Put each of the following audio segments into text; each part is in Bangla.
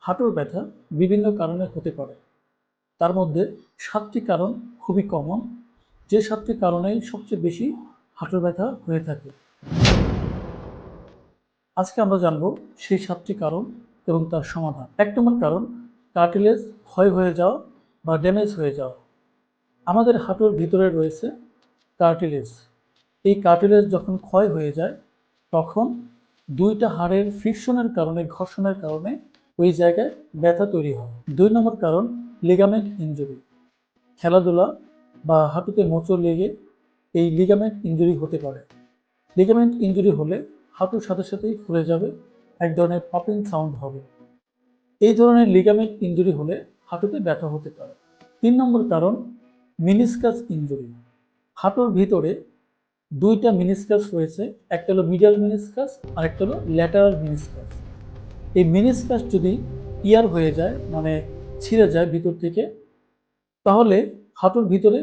হাঁটুর ব্যথা বিভিন্ন কারণে হতে পারে। তার মধ্যে ৭টি কারণ খুবই কমন, যে ৭টি কারণেই সবচেয়ে বেশি হাঁটুর ব্যথা হয়ে থাকে। আজকে আমরা জানব সেই ৭টি কারণ এবং তার সমাধান। ১ নম্বর কারণ, কার্টিলেজ ক্ষয় হয়ে যাওয়া বা ড্যামেজ হয়ে যাওয়া। আমাদের হাঁটুর ভিতরে রয়েছে কার্টিলেজ। এই কার্টিলেজ যখন ক্ষয় হয়ে যায় তখন দুইটা হাড়ের ফ্রিকশনের কারণে, ঘর্ষণের কারণে ওই জায়গায় ব্যথা তৈরি হয়। ২ নম্বর কারণ, লিগামেন্ট ইনজুরি। খেলাধুলা বা হাঁটুতে মোচড় লেগে এই লিগামেন্ট ইনজুরি হতে পারে। লিগামেন্ট ইনজুরি হলে হাঁটুর সাথে সাথেই ফুলে যাবে, এক ধরনের পপিং সাউন্ড হবে। এই ধরনের লিগামেন্ট ইনজুরি হলে হাঁটুতে ব্যথা হতে পারে। ৩ নম্বর কারণ, মিনিসকাস ইনজুরি। হাঁটুর ভিতরে দুইটা মিনিসকাস রয়েছে, একটা হলো মিডিয়াল মিনিসকাস আর একটা হলো ল্যাটারাল মিনিসকাস। এই মিনিসকাস যদি টিয়ার হয়ে যায়, মানে ছিঁড়ে যায় ভিতর থেকে, তাহলে হাঁটুর ভিতরে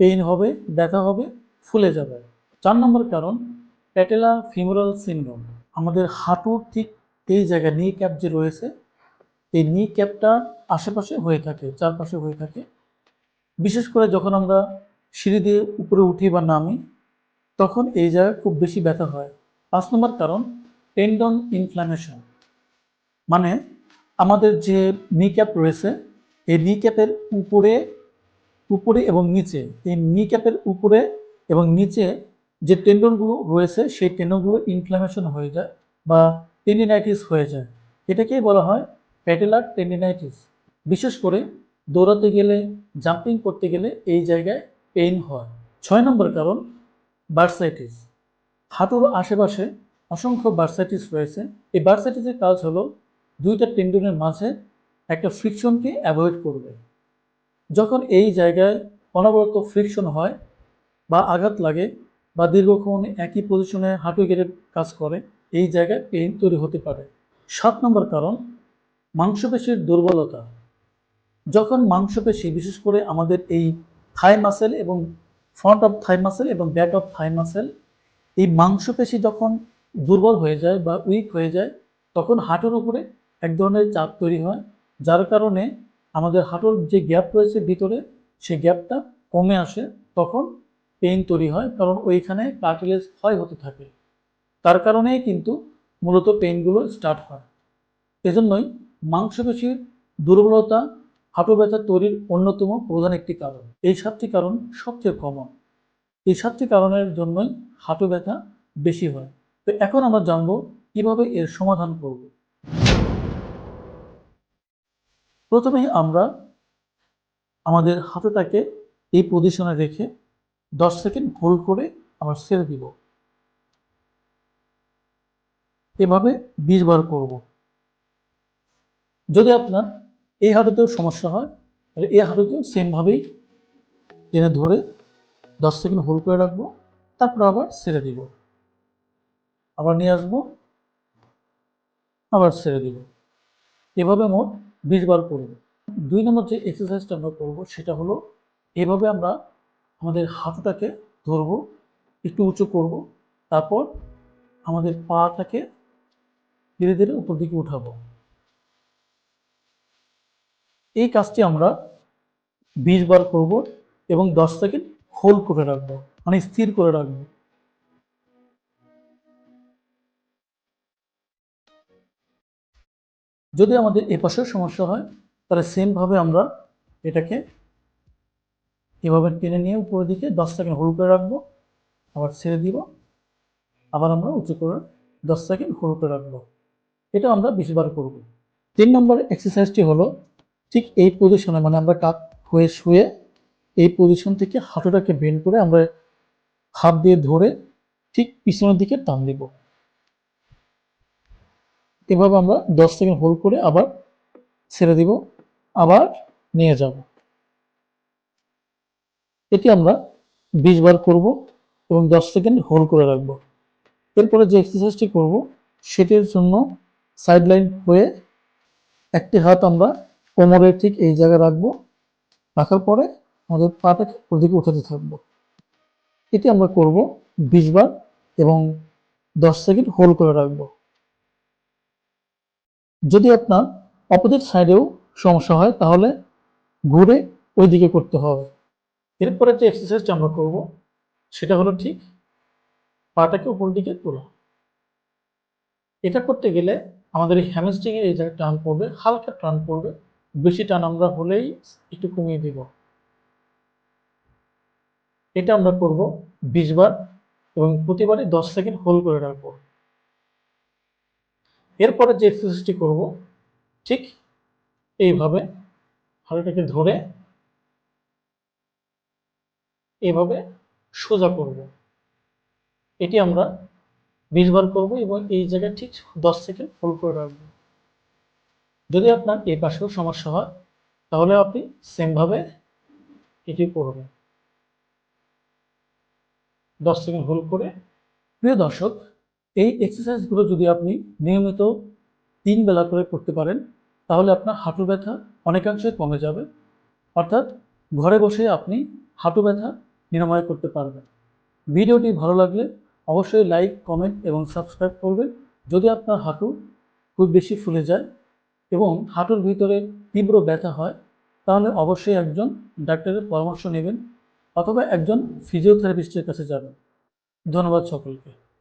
পেইন হবে, ব্যথা হবে, ফুলে যাবে। ৪ নম্বর কারণ, প্যাটেলা ফিমোরাল সিনড্রোম। আমাদের হাঁটুর ঠিক এই জায়গায় নি ক্যাপ যে রয়েছে, এই নি ক্যাপটা আশেপাশে হয়ে থাকে, চারপাশে হয়ে থাকে। বিশেষ করে যখন আমরা সিঁড়ি দিয়ে উপরে উঠি বা নামি, তখন এই জায়গায় খুব বেশি ব্যথা হয়। ৫ নম্বর কারণ, টেন্ডন ইনফ্ল্যামেশন। মানে আমাদের যে নি ক্যাপ রয়েছে, এই নি ক্যাপের উপরে উপরে এবং নিচে, এই নি ক্যাপের উপরে এবং নিচে যে টেন্ডনগুলো রয়েছে, সেই টেন্ডনগুলো ইনফ্ল্যামেশন হয়ে যায় বা টেন্ডিনাইটিস হয়ে যায়। এটাকেই বলা হয় প্যাটেলার টেন্ডিনাইটিস। বিশেষ করে দৌড়াতে গেলে, জাম্পিং করতে গেলে এই জায়গায় পেইন হয়। ৬ নম্বর কারণ, বার্সাইটিস। হাঁটুর আশেপাশে অসংখ্য বার্সাইটিস রয়েছে। এই বার্সাইটিসের কাজ হলো দুইটা টেন্ডনের মাঝে একটা ফ্রিকশনকে অ্যাভয়েড করবে। যখন এই জায়গায় অনবরত ফ্রিকশন হয় বা আঘাত লাগে বা দীর্ঘক্ষণ একই পজিশনে হাঁটু গেড়ে কাজ করে, এই জায়গায় পেইন তৈরি হতে পারে। ৭ নম্বর কারণ, মাংসপেশির দুর্বলতা। যখন মাংসপেশি, বিশেষ করে আমাদের এই থাই মাসেল এবং ফ্রন্ট অফ থাই মাসেল এবং ব্যাক অফ থাই মাসেল, এই মাংসপেশি যখন দুর্বল হয়ে যায় বা উইক হয়ে যায়, তখন হাঁটুর উপরে এক ধরনের চাপ তৈরি হয়, যার কারণে আমাদের হাঁটুর যে গ্যাপ রয়েছে ভিতরে, সেই গ্যাপটা কমে আসে। তখন পেইন তৈরি হয়, কারণ ওইখানে কার্টিলেজ ক্ষয় হতে থাকে। তার কারণেই কিন্তু মূলত পেইনগুলো স্টার্ট হয়। এজন্যই মাংসপেশির দুর্বলতা হাঁটু ব্যথা তৈরির অন্যতম প্রধান একটি কারণ। এই ৭টি কারণ সবচেয়ে কমন। এই ৭টি কারণের জন্যই হাঁটু ব্যথা বেশি হয়। তো এখন আমরা জানবো কিভাবে এর সমাধান করব। প্রথমেই আমরা আমাদের হাঁটুটাকে এই পজিশনে রেখে 10 সেকেন্ড হোল্ড করে আবার ছেড়ে দিব। এভাবে 20 বার করব। যদি আপনার এই হাঁটুতেও সমস্যা হয়, তাহলে এই হাঁটুতেও সেমভাবেই টেনে ধরে 10 সেকেন্ড হোল্ড করে রাখবো, তারপর আবার ছেড়ে দিব। আবার নিয়ে আসবো, আবার ছেড়ে দিব। এভাবে মোট 20 বার করব। ২ নম্বর যে এক্সারসাইজটা আমরা করব সেটা হলো, এভাবে আমরা আমাদের হাঁটুটাকে ধরবো, একটু উঁচু করব, তারপর আমাদের পাটাকে ধীরে ধীরে উপর দিকে উঠাবো। এই কাজটি আমরা 20 বার করব এবং 10 সেকেন্ড হোল্ড করে রাখবো, মানে স্থির করে রাখবো। যদি আমাদের এপাশেও সমস্যা হয়, তাহলে সেমভাবে আমরা এটাকে এভাবে টেনে নিয়ে উপরের দিকে 10 সেকেন্ড হোল্ড করে রাখবো, আবার ছেড়ে দিব, আবার আমরা উঁচু করে 10 সেকেন্ড হোল্ড করে রাখবো। এটা আমরা 20 বার করব। ৩ নম্বর এক্সারসাইজটি হলো, ঠিক এই পজিশনে, মানে আমরা কাত হয়ে শুয়ে এই পজিশন থেকে হাঁটুটাকে বেন্ড করে আমরা হাত দিয়ে ধরে ঠিক পিছনের দিকে টান দিব। এভাবে আমরা 10 সেকেন্ড হোল্ড করে আবার ছেড়ে দিব, আবার নিয়ে যাব। এটি আমরা 20 বার করব এবং 10 সেকেন্ড হোল্ড করে রাখবো। এরপরে যে এক্সারসাইজটি করব সেটির জন্য সাইড লাইন হয়ে একটি হাত আমরা কোমরের ঠিক এই জায়গায় রাখবো, রাখার পরে আমাদের পাটাকে ওদিকে উঠাতে থাকবো। এটি আমরা করব 20 বার এবং 10 সেকেন্ড হোল্ড করে রাখবো। যদি আপনার অপোজিট সাইডেও সমস্যা হয় তাহলে ঘুরে ওই দিকে করতে হবে। এরপরে যে এক্সারসাইজটা আমরা করব সেটা হলো ঠিক পাটাকে উপর দিকে তোলা। এটা করতে গেলে আমাদের এই হ্যামস্ট্রিংয়ের এই জায়গায় টান পড়বে, হালকা টান পড়বে, বেশি টান আমরা হলেই একটু কমিয়ে দিব। এটা আমরা করব 20 বার এবং প্রতিবারই 10 সেকেন্ড হোল্ড করে রাখবো। এরপরে যে এক্সারসাইজটি করব ঠিক এইভাবে হাঁটুটাকে ধরে এইভাবে সোজা করব। এটি আমরা 20 বার করব এবং এই জায়গায় ঠিক 10 সেকেন্ড হোল্ড করে রাখবো। যদি আপনার এই পাশেও সমস্যা হয় তাহলে আপনি সেমভাবে এটি করবেন। 10 সেকেন্ড হোল্ড করে। প্রিয় দর্শক, এই এক্সারসাইজগুলো যদি আপনি নিয়মিত 3 বেলা করে করতে পারেন তাহলে আপনার হাঁটু ব্যথা অনেকাংশে কমে যাবে। অর্থাৎ ঘরে বসে আপনি হাঁটু ব্যথা নিরাময় করতে পারবেন। ভিডিওটি ভালো লাগলে অবশ্যই লাইক, কমেন্ট এবং সাবস্ক্রাইব করবেন। যদি আপনার হাঁটু খুব বেশি ফুলে যায় এবং হাঁটুর ভিতরে তীব্র ব্যথা হয় তাহলে অবশ্যই একজন ডাক্তারের পরামর্শ নেবেন অথবা একজন ফিজিওথেরাপিস্টের কাছে যাবেন। ধন্যবাদ সকলকে।